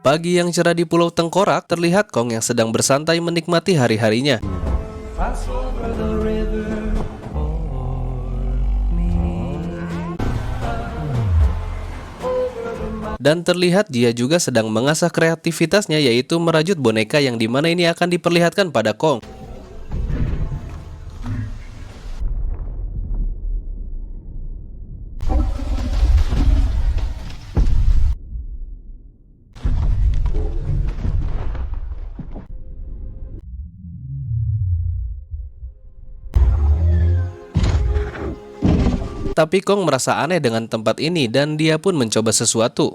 Pagi yang cerah di Pulau Tengkorak, terlihat Kong yang sedang bersantai menikmati hari-harinya. Dan terlihat dia juga sedang mengasah kreativitasnya, yaitu merajut boneka yang dimana ini akan diperlihatkan pada Kong. Tapi Kong merasa aneh dengan tempat ini dan dia pun mencoba sesuatu.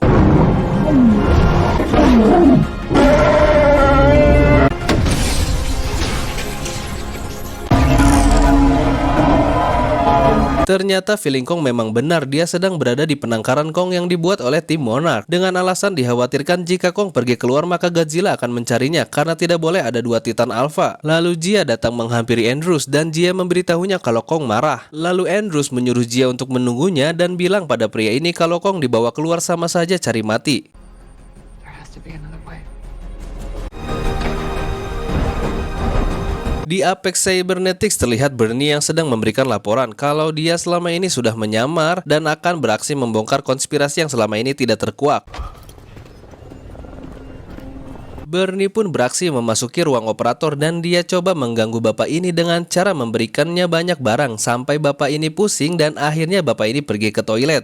Ternyata feeling Kong memang benar, dia sedang berada di penangkaran Kong yang dibuat oleh tim Monarch. Dengan alasan dikhawatirkan jika Kong pergi keluar maka Godzilla akan mencarinya karena tidak boleh ada dua Titan Alpha. Lalu Jia datang menghampiri Andrews dan Jia memberitahunya kalau Kong marah. Lalu Andrews menyuruh Jia untuk menunggunya dan bilang pada pria ini kalau Kong dibawa keluar sama saja cari mati. Di Apex Cybernetics terlihat Bernie yang sedang memberikan laporan kalau dia selama ini sudah menyamar dan akan beraksi membongkar konspirasi yang selama ini tidak terkuak. Bernie pun beraksi memasuki ruang operator dan dia coba mengganggu bapak ini dengan cara memberikannya banyak barang sampai bapak ini pusing dan akhirnya bapak ini pergi ke toilet.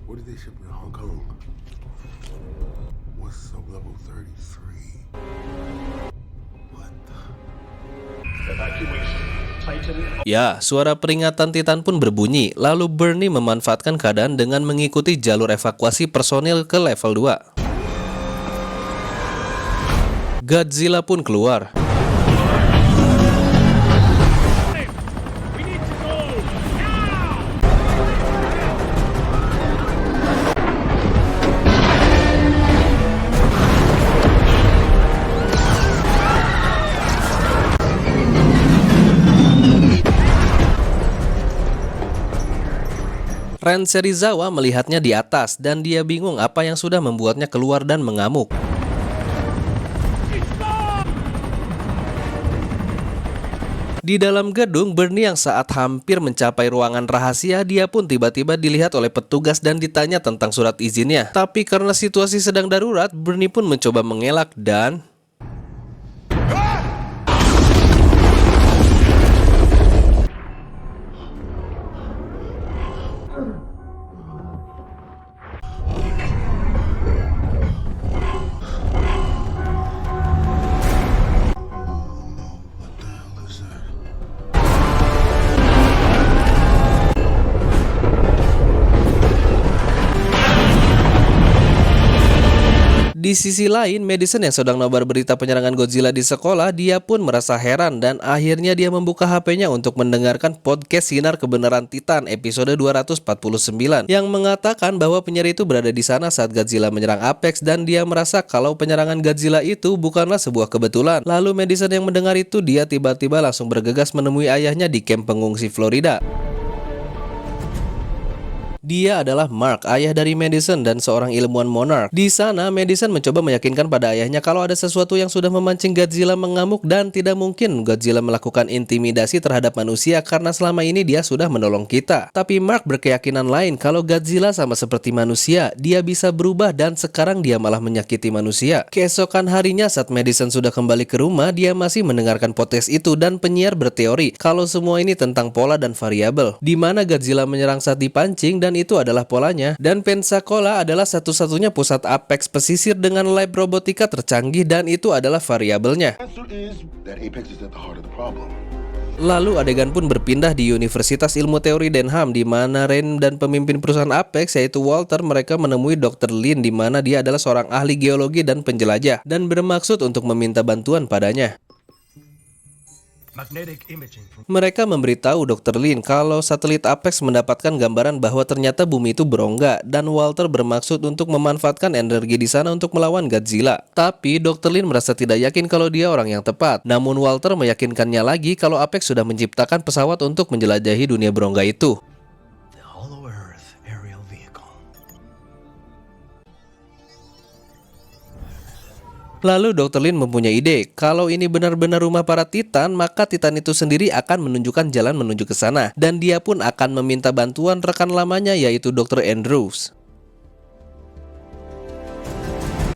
What did they ship in Hong Kong? What's up level 33? What the? Ya, suara peringatan Titan pun berbunyi. Lalu Bernie memanfaatkan keadaan dengan mengikuti jalur evakuasi personil ke level 2. Godzilla pun keluar. Ren Serizawa melihatnya di atas dan dia bingung apa yang sudah membuatnya keluar dan mengamuk. Di dalam gedung, Bernie yang saat hampir mencapai ruangan rahasia, dia pun tiba-tiba dilihat oleh petugas dan ditanya tentang surat izinnya. Tapi karena situasi sedang darurat, Bernie pun mencoba mengelak dan... Di sisi lain, Madison yang sedang nobar berita penyerangan Godzilla di sekolah, dia pun merasa heran dan akhirnya dia membuka HP-nya untuk mendengarkan podcast Sinar Kebenaran Titan episode 249 yang mengatakan bahwa penyerang itu berada di sana saat Godzilla menyerang Apex dan dia merasa kalau penyerangan Godzilla itu bukanlah sebuah kebetulan. Lalu Madison yang mendengar itu, dia tiba-tiba langsung bergegas menemui ayahnya di kamp pengungsi Florida. Dia adalah Mark, ayah dari Madison dan seorang ilmuwan Monarch. Di sana, Madison mencoba meyakinkan pada ayahnya kalau ada sesuatu yang sudah memancing Godzilla mengamuk dan tidak mungkin Godzilla melakukan intimidasi terhadap manusia karena selama ini dia sudah menolong kita. Tapi Mark berkeyakinan lain kalau Godzilla sama seperti manusia, dia bisa berubah dan sekarang dia malah menyakiti manusia. Keesokan harinya saat Madison sudah kembali ke rumah, dia masih mendengarkan podcast itu dan penyiar berteori kalau semua ini tentang pola dan variabel, di mana Godzilla menyerang saat dipancing dan itu adalah polanya, dan Pensacola adalah satu-satunya pusat Apex pesisir dengan lab robotika tercanggih dan itu adalah variabelnya. Lalu adegan pun berpindah di Universitas Ilmu Teori Denham di mana Ren dan pemimpin perusahaan Apex yaitu Walter mereka menemui Dr. Lin di mana dia adalah seorang ahli geologi dan penjelajah dan bermaksud untuk meminta bantuan padanya. Magnetic imaging from Mereka memberitahu Dr. Lin kalau satelit Apex mendapatkan gambaran bahwa ternyata bumi itu berongga dan Walter bermaksud untuk memanfaatkan energi di sana untuk melawan Godzilla. Tapi Dr. Lin merasa tidak yakin kalau dia orang yang tepat. Namun Walter meyakinkannya lagi kalau Apex sudah menciptakan pesawat untuk menjelajahi dunia berongga itu. the Hollow Earth aerial vehicle. Lalu Dr. Lin mempunyai ide, kalau ini benar-benar rumah para Titan, maka Titan itu sendiri akan menunjukkan jalan menuju ke sana. Dan dia pun akan meminta bantuan rekan lamanya yaitu Dr. Andrews.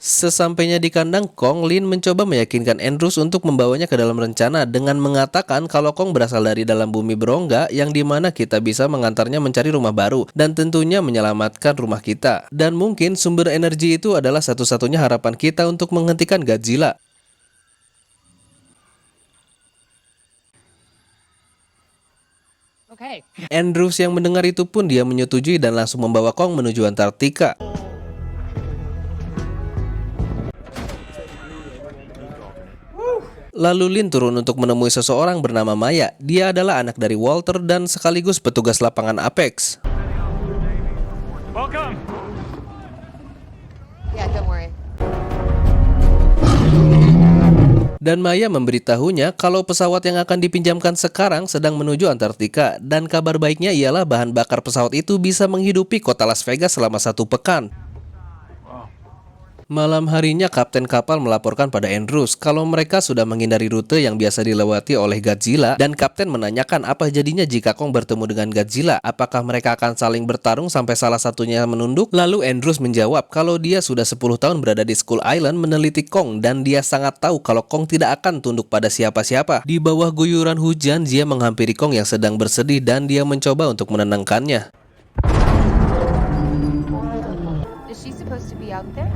Sesampainya di kandang Kong, Lin mencoba meyakinkan Andrews untuk membawanya ke dalam rencana dengan mengatakan kalau Kong berasal dari dalam bumi berongga yang dimana kita bisa mengantarnya mencari rumah baru dan tentunya menyelamatkan rumah kita. Dan mungkin sumber energi itu adalah satu-satunya harapan kita untuk menghentikan Godzilla. Okay. Andrews yang mendengar itu pun dia menyetujui dan langsung membawa Kong menuju Antartika. Lalu Lin turun untuk menemui seseorang bernama Maya. Dia adalah anak dari Walter dan sekaligus petugas lapangan Apex. Welcome. Yeah, don't worry. Dan Maya memberitahunya kalau pesawat yang akan dipinjamkan sekarang sedang menuju Antartika. Dan kabar baiknya ialah bahan bakar pesawat itu bisa menghidupi kota Las Vegas selama 1 pekan. Malam harinya kapten kapal melaporkan pada Andrews kalau mereka sudah menghindari rute yang biasa dilewati oleh Godzilla dan kapten menanyakan apa jadinya jika Kong bertemu dengan Godzilla. Apakah mereka akan saling bertarung sampai salah satunya menunduk? Lalu Andrews menjawab kalau dia sudah 10 tahun berada di Skull Island meneliti Kong dan dia sangat tahu kalau Kong tidak akan tunduk pada siapa-siapa. Di bawah guyuran hujan, Zia menghampiri Kong yang sedang bersedih dan dia mencoba untuk menenangkannya. Is she supposed to be out there?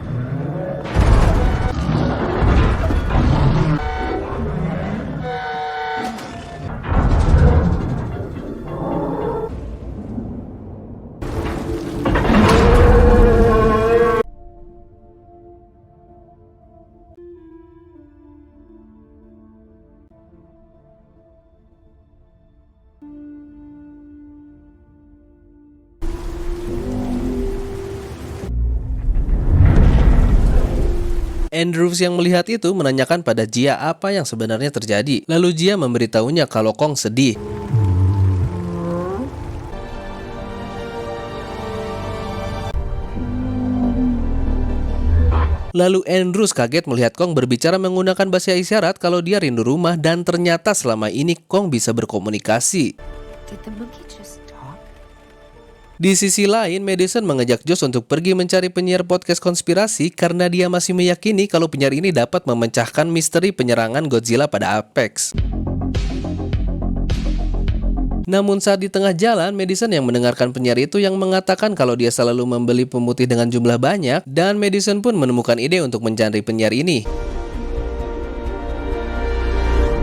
Andrews yang melihat itu menanyakan pada Jia apa yang sebenarnya terjadi. Lalu Jia memberitahunya kalau Kong sedih. Lalu Andrews kaget melihat Kong berbicara menggunakan bahasa isyarat kalau dia rindu rumah dan ternyata selama ini Kong bisa berkomunikasi. Did the monkey just talk? Di sisi lain, Madison mengajak Josh untuk pergi mencari penyiar podcast konspirasi karena dia masih meyakini kalau penyiar ini dapat memecahkan misteri penyerangan Godzilla pada Apex. Namun saat di tengah jalan, Madison yang mendengarkan penyiar itu yang mengatakan kalau dia selalu membeli pemutih dengan jumlah banyak dan Madison pun menemukan ide untuk mencari penyiar ini.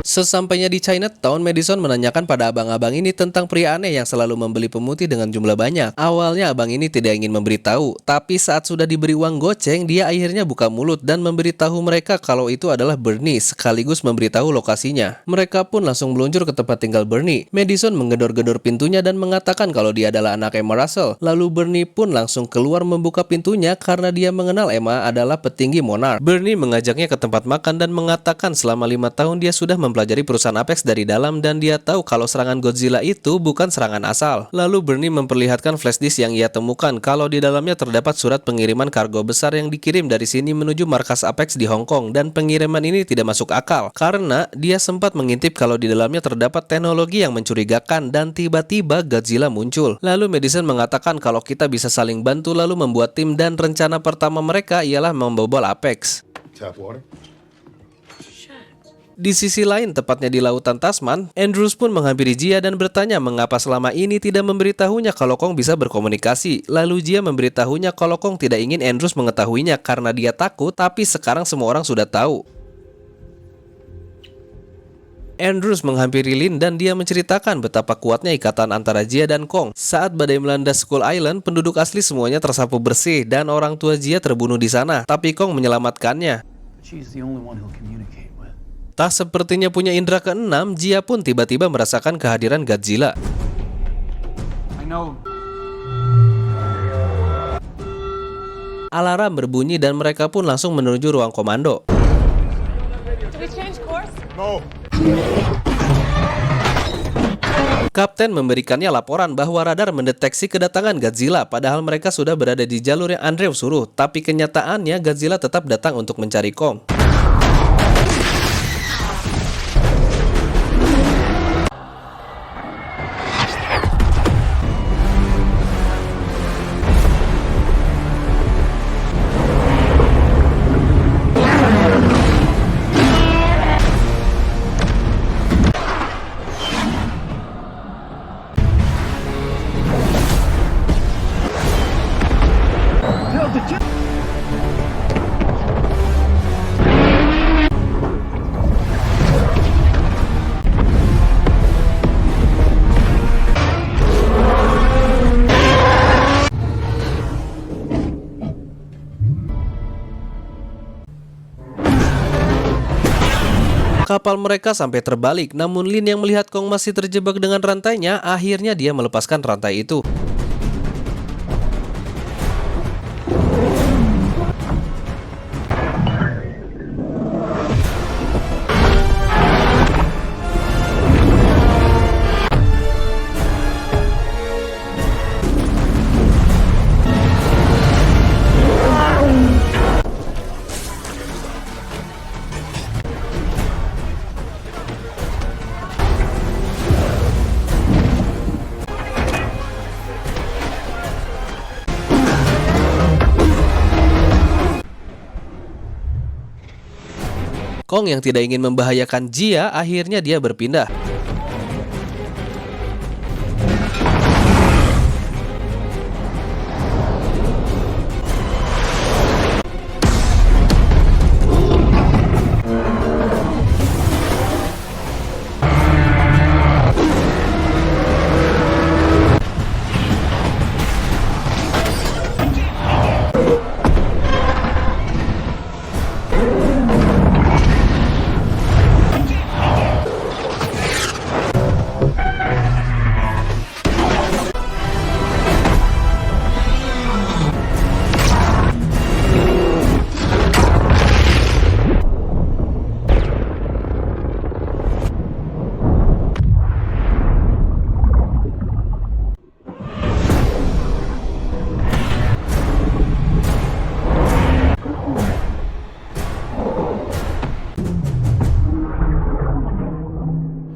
Sesampainya di Chinatown, Madison menanyakan pada abang-abang ini tentang pria aneh yang selalu membeli pemutih dengan jumlah banyak. Awalnya abang ini tidak ingin memberitahu, tapi saat sudah diberi uang goceng, dia akhirnya buka mulut dan memberitahu mereka kalau itu adalah Bernie, sekaligus memberitahu lokasinya. Mereka pun langsung meluncur ke tempat tinggal Bernie. Madison menggedor-gedor pintunya dan mengatakan kalau dia adalah anak Emma Russell. Lalu Bernie pun langsung keluar membuka pintunya karena dia mengenal Emma adalah petinggi Monarch. Bernie mengajaknya ke tempat makan dan mengatakan selama 5 tahun dia sudah mempelajari perusahaan Apex dari dalam dan dia tahu kalau serangan Godzilla itu bukan serangan asal. Lalu Bernie memperlihatkan flash disk yang ia temukan kalau di dalamnya terdapat surat pengiriman kargo besar yang dikirim dari sini menuju markas Apex di Hong Kong dan pengiriman ini tidak masuk akal karena dia sempat mengintip kalau di dalamnya terdapat teknologi yang mencurigakan dan tiba-tiba Godzilla muncul. Lalu Madison mengatakan kalau kita bisa saling bantu lalu membuat tim dan rencana pertama mereka ialah membobol Apex. Tap water. Di sisi lain, tepatnya di lautan Tasman, Andrews pun menghampiri Jia dan bertanya mengapa selama ini tidak memberitahunya kalau Kong bisa berkomunikasi. Lalu Jia memberitahunya kalau Kong tidak ingin Andrews mengetahuinya karena dia takut, tapi sekarang semua orang sudah tahu. Andrews menghampiri Lin dan dia menceritakan betapa kuatnya ikatan antara Jia dan Kong. Saat badai melanda Skull Island, penduduk asli semuanya tersapu bersih dan orang tua Jia terbunuh di sana, tapi Kong menyelamatkannya. She's the only one he'll communicate with. Tak sepertinya punya indera keenam, Jia pun tiba-tiba merasakan kehadiran Godzilla. I know. Alarm berbunyi dan mereka pun langsung menuju ruang komando. Did we change course? No. Kapten memberikannya laporan bahwa radar mendeteksi kedatangan Godzilla, padahal mereka sudah berada di jalur yang Andrew suruh. Tapi kenyataannya Godzilla tetap datang untuk mencari Kong. Kapal mereka sampai terbalik, namun Lin yang melihat Kong masih terjebak dengan rantainya, akhirnya dia melepaskan rantai itu. Kong yang tidak ingin membahayakan Jia, akhirnya dia berpindah.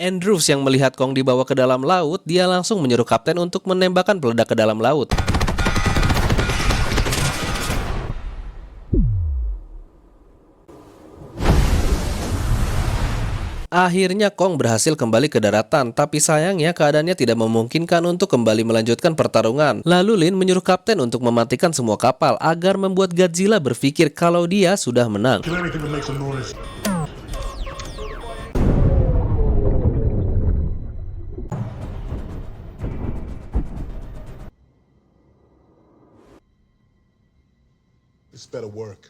Andrews yang melihat Kong dibawa ke dalam laut, dia langsung menyuruh kapten untuk menembakkan peledak ke dalam laut. Akhirnya Kong berhasil kembali ke daratan, tapi sayangnya keadaannya tidak memungkinkan untuk kembali melanjutkan pertarungan. Lalu Lin menyuruh kapten untuk mematikan semua kapal agar membuat Godzilla berpikir kalau dia sudah menang. Kill anything that makes some noise. This better work.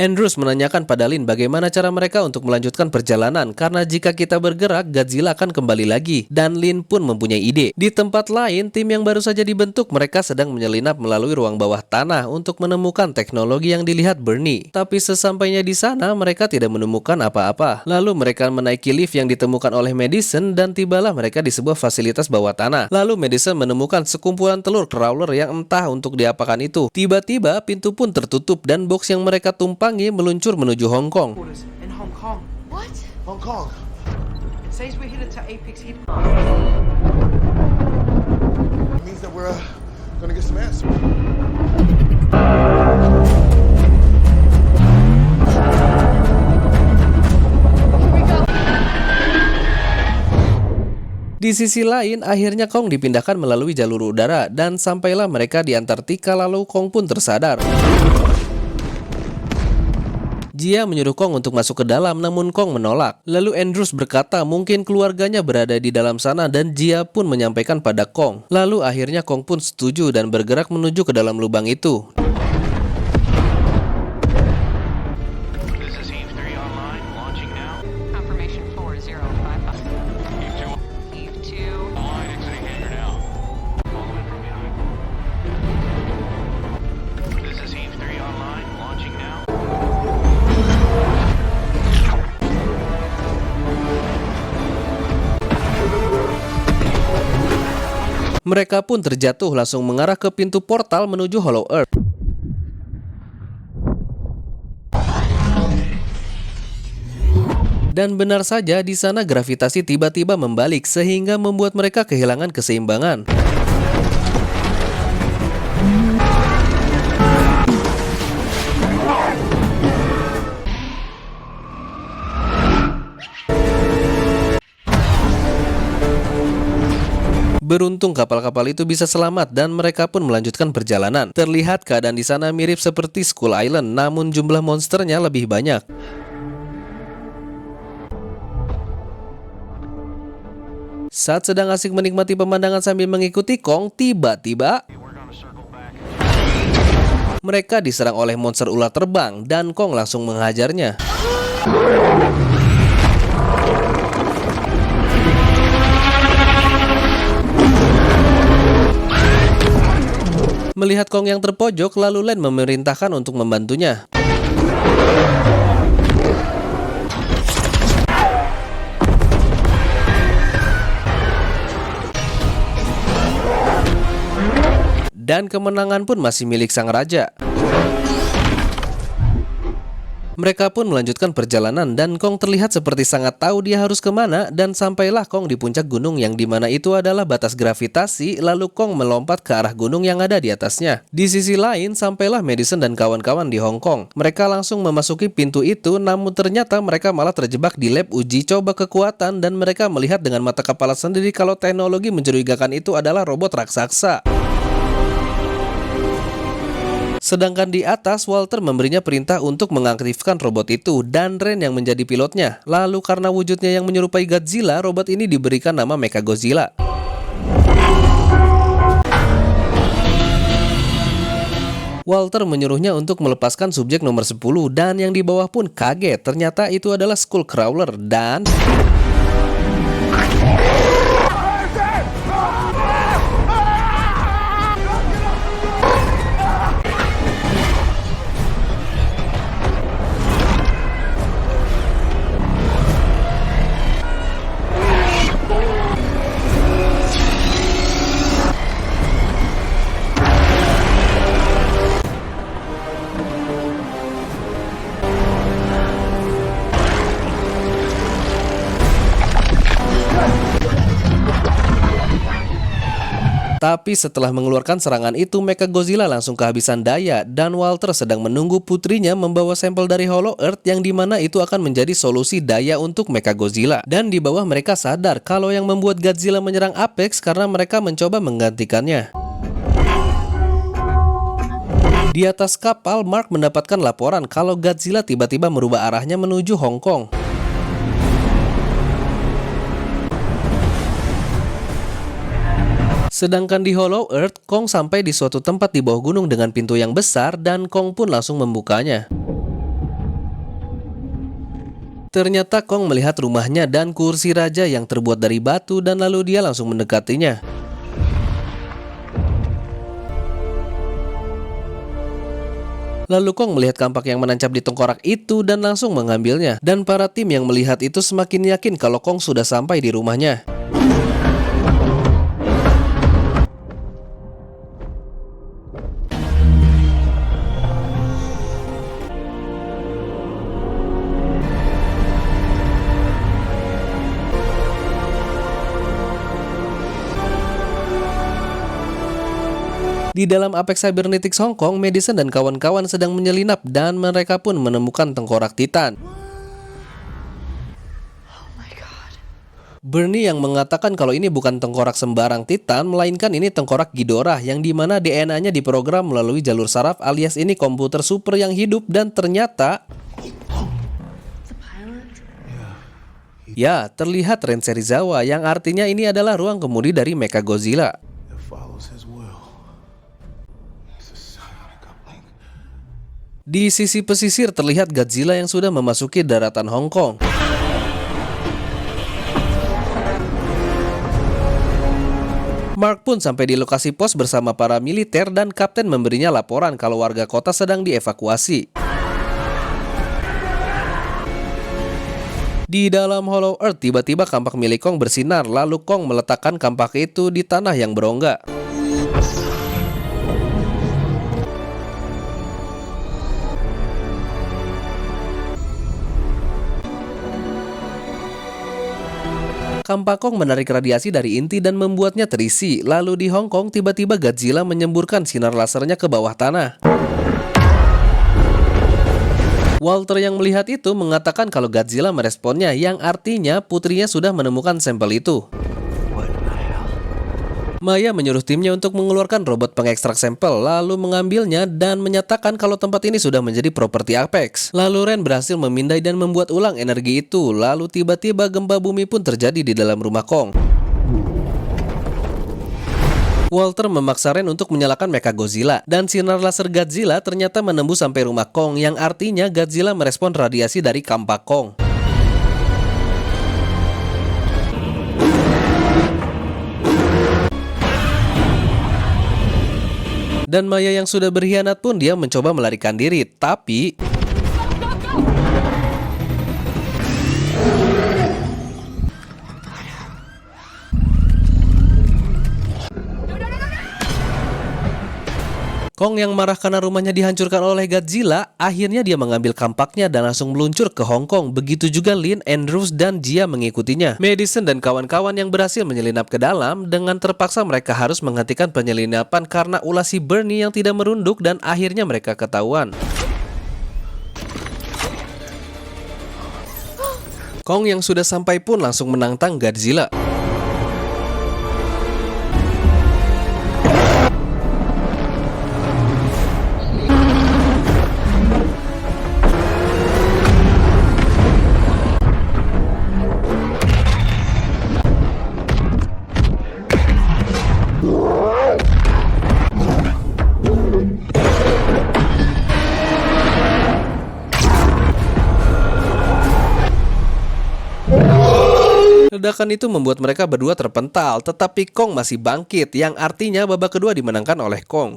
Andrews menanyakan pada Lin bagaimana cara mereka untuk melanjutkan perjalanan, karena jika kita bergerak, Godzilla akan kembali lagi. Dan Lin pun mempunyai ide. Di tempat lain, tim yang baru saja dibentuk, mereka sedang menyelinap melalui ruang bawah tanah untuk menemukan teknologi yang dilihat Bernie. Tapi sesampainya di sana, mereka tidak menemukan apa-apa. Lalu mereka menaiki lift yang ditemukan oleh Madison dan tibalah mereka di sebuah fasilitas bawah tanah. Lalu Madison menemukan sekumpulan telur crawler yang entah untuk diapakan itu. Tiba-tiba pintu pun tertutup dan box yang mereka tumpangi meluncur menuju Hong Kong. In Hong Kong. What? Hong Kong. It says we're headed to Apex Head. It means that we're gonna get some answers. Di sisi lain, akhirnya Kong dipindahkan melalui jalur udara dan sampailah mereka di Antartika, lalu Kong pun tersadar. Jia menyuruh Kong untuk masuk ke dalam, namun Kong menolak. Lalu Andrews berkata mungkin keluarganya berada di dalam sana dan Jia pun menyampaikan pada Kong. Lalu akhirnya Kong pun setuju dan bergerak menuju ke dalam lubang itu. This is Eve 3 online, launching now. Confirmation 4055. Eve 2 Eve 2. online, exiting hangar now. Following from behind. This is Eve 3 online, launching now. Mereka pun terjatuh langsung mengarah ke pintu portal menuju Hollow Earth. Dan benar saja di sana gravitasi tiba-tiba membalik sehingga membuat mereka kehilangan keseimbangan. Beruntung kapal-kapal itu bisa selamat dan mereka pun melanjutkan perjalanan. Terlihat keadaan di sana mirip seperti Skull Island, namun jumlah monsternya lebih banyak. Saat sedang asik menikmati pemandangan sambil mengikuti Kong, tiba-tiba We're gonna circle back. mereka diserang oleh monster ular terbang dan Kong langsung menghajarnya. Melihat Kong yang terpojok, lalu Len memerintahkan untuk membantunya. Dan kemenangan pun masih milik sang raja. Mereka pun melanjutkan perjalanan dan Kong terlihat seperti sangat tahu dia harus kemana dan sampailah Kong di puncak gunung yang dimana itu adalah batas gravitasi, lalu Kong melompat ke arah gunung yang ada di atasnya. Di sisi lain sampailah Madison dan kawan-kawan di Hong Kong. Mereka langsung memasuki pintu itu, namun ternyata mereka malah terjebak di lab uji coba kekuatan dan mereka melihat dengan mata kepala sendiri kalau teknologi mencurigakan itu adalah robot raksasa. Sedangkan di atas, Walter memberinya perintah untuk mengaktifkan robot itu dan Ren yang menjadi pilotnya. Lalu karena wujudnya yang menyerupai Godzilla, robot ini diberikan nama Mechagodzilla. Walter menyuruhnya untuk melepaskan subjek nomor 10 dan yang di bawah pun kaget. Ternyata itu adalah Skullcrawler dan... Tapi setelah mengeluarkan serangan itu, Mechagodzilla langsung kehabisan daya dan Walter sedang menunggu putrinya membawa sampel dari Hollow Earth yang dimana itu akan menjadi solusi daya untuk Mechagodzilla. Dan di bawah mereka sadar kalau yang membuat Godzilla menyerang Apex karena mereka mencoba menggantikannya. Di atas kapal, Mark mendapatkan laporan kalau Godzilla tiba-tiba merubah arahnya menuju Hong Kong. Sedangkan di Hollow Earth, Kong sampai di suatu tempat di bawah gunung dengan pintu yang besar dan Kong pun langsung membukanya. Ternyata Kong melihat rumahnya dan kursi raja yang terbuat dari batu dan lalu dia langsung mendekatinya. Lalu Kong melihat kampak yang menancap di tengkorak itu dan langsung mengambilnya. Dan para tim yang melihat itu semakin yakin kalau Kong sudah sampai di rumahnya. Di dalam Apex Cybernetics Hong Kong, Madison dan kawan-kawan sedang menyelinap dan mereka pun menemukan tengkorak Titan. Bernie yang mengatakan kalau ini bukan tengkorak sembarang Titan, melainkan ini tengkorak Ghidorah yang dimana DNA-nya diprogram melalui jalur saraf alias ini komputer super yang hidup dan ternyata... Ya, terlihat Ren Serizawa yang artinya ini adalah ruang kemudi dari Mechagodzilla. that follows his will. It's a psionic uplink. Di sisi pesisir terlihat Godzilla yang sudah memasuki daratan Hong Kong. Mark pun sampai di lokasi pos bersama para militer dan kapten memberinya laporan kalau warga kota sedang dievakuasi. Di dalam Hollow Earth, tiba-tiba kampak milik Kong bersinar, lalu Kong meletakkan kampak itu di tanah yang berongga. Kampak Kong menarik radiasi dari inti dan membuatnya terisi. Lalu di Hong Kong, tiba-tiba Godzilla menyemburkan sinar lasernya ke bawah tanah. Walter yang melihat itu mengatakan kalau Godzilla meresponnya, yang artinya putrinya sudah menemukan sampel itu. Maya menyuruh timnya untuk mengeluarkan robot pengekstrak sampel, lalu mengambilnya dan menyatakan kalau tempat ini sudah menjadi properti Apex. Lalu Ren berhasil memindai dan membuat ulang energi itu, lalu tiba-tiba gempa bumi pun terjadi di dalam rumah Kong. Walter memaksa Ren untuk menyalakan Mechagodzilla, dan sinar laser Godzilla ternyata menembus sampai rumah Kong, yang artinya Godzilla merespon radiasi dari kampak Kong. Dan Maya yang sudah berkhianat pun dia mencoba melarikan diri, tapi Kong yang marah karena rumahnya dihancurkan oleh Godzilla, akhirnya dia mengambil kampaknya dan langsung meluncur ke Hong Kong. Begitu juga Lin, Andrews, dan Jia mengikutinya. Madison dan kawan-kawan yang berhasil menyelinap ke dalam, dengan terpaksa mereka harus menghentikan penyelinapan karena ulah si Bernie yang tidak merunduk dan akhirnya mereka ketahuan. Kong yang sudah sampai pun langsung menantang Godzilla. Ledakan itu membuat mereka berdua terpental, tetapi Kong masih bangkit, yang artinya babak kedua dimenangkan oleh Kong.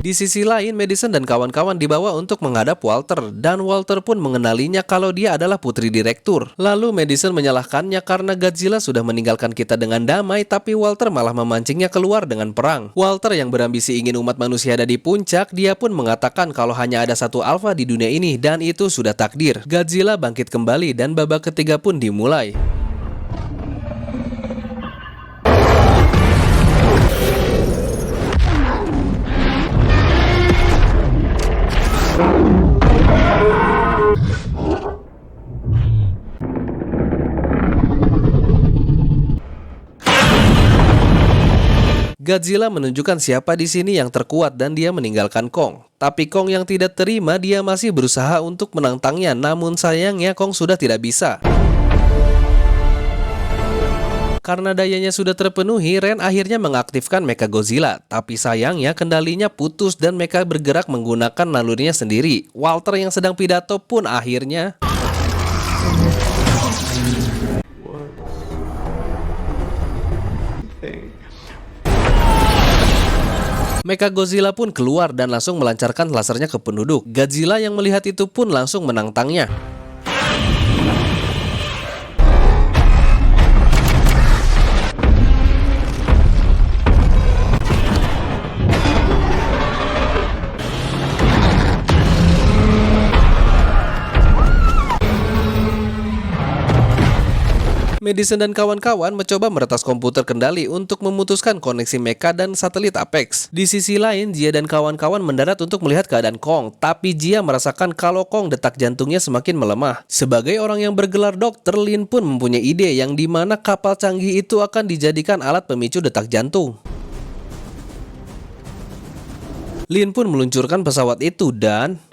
Di sisi lain, Madison dan kawan-kawan dibawa untuk menghadap Walter, dan Walter pun mengenalinya kalau dia adalah putri direktur. Lalu Madison menyalahkannya karena Godzilla sudah meninggalkan kita dengan damai, tapi Walter malah memancingnya keluar dengan perang. Walter yang berambisi ingin umat manusia ada di puncak, dia pun mengatakan kalau hanya ada satu alfa di dunia ini, dan itu sudah takdir. Godzilla bangkit kembali, dan babak ketiga pun dimulai. Godzilla menunjukkan siapa di sini yang terkuat dan dia meninggalkan Kong. Tapi Kong yang tidak terima, dia masih berusaha untuk menantangnya, namun sayangnya Kong sudah tidak bisa. Karena dayanya sudah terpenuhi, Ren akhirnya mengaktifkan Mechagodzilla. Tapi sayangnya kendalinya putus dan Mecha bergerak menggunakan nalurinya sendiri. Walter yang sedang pidato pun akhirnya Mechagodzilla pun keluar dan langsung melancarkan lasernya ke penduduk. Godzilla yang melihat itu pun langsung menantangnya. Madison dan kawan-kawan mencoba meretas komputer kendali untuk memutuskan koneksi Mecha dan satelit Apex. Di sisi lain, Jia dan kawan-kawan mendarat untuk melihat keadaan Kong, tapi Jia merasakan kalau Kong detak jantungnya semakin melemah. Sebagai orang yang bergelar dokter, Lin pun mempunyai ide yang dimana kapal canggih itu akan dijadikan alat pemicu detak jantung. Lin pun meluncurkan pesawat itu dan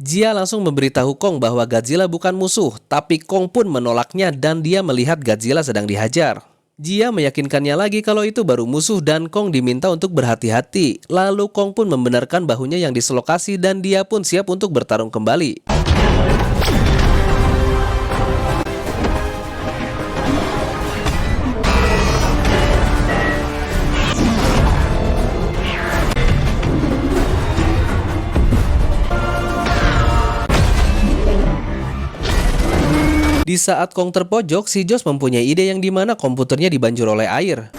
Jia langsung memberitahu Kong bahwa Godzilla bukan musuh, tapi Kong pun menolaknya dan dia melihat Godzilla sedang dihajar. Jia meyakinkannya lagi kalau itu baru musuh dan Kong diminta untuk berhati-hati. Lalu Kong pun membenarkan bahunya yang dislokasi dan dia pun siap untuk bertarung kembali. Di saat Kong terpojok, si Josh mempunyai ide yang dimana komputernya dibanjur oleh air.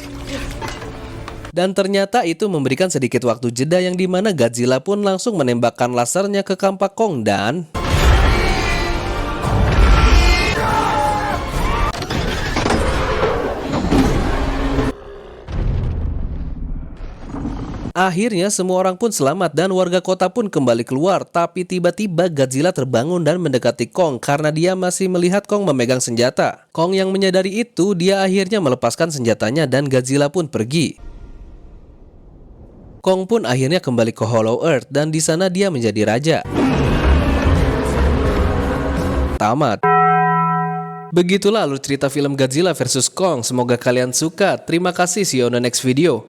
Dan ternyata itu memberikan sedikit waktu jeda yang dimana Godzilla pun langsung menembakkan lasernya ke kampak Kong dan... Akhirnya semua orang pun selamat dan warga kota pun kembali keluar. Tapi tiba-tiba Godzilla terbangun dan mendekati Kong karena dia masih melihat Kong memegang senjata. Kong yang menyadari itu, dia akhirnya melepaskan senjatanya dan Godzilla pun pergi. Kong pun akhirnya kembali ke Hollow Earth dan di sana dia menjadi raja. Tamat. Begitulah alur cerita film Godzilla vs Kong. Semoga kalian suka. Terima kasih, see you on the next video.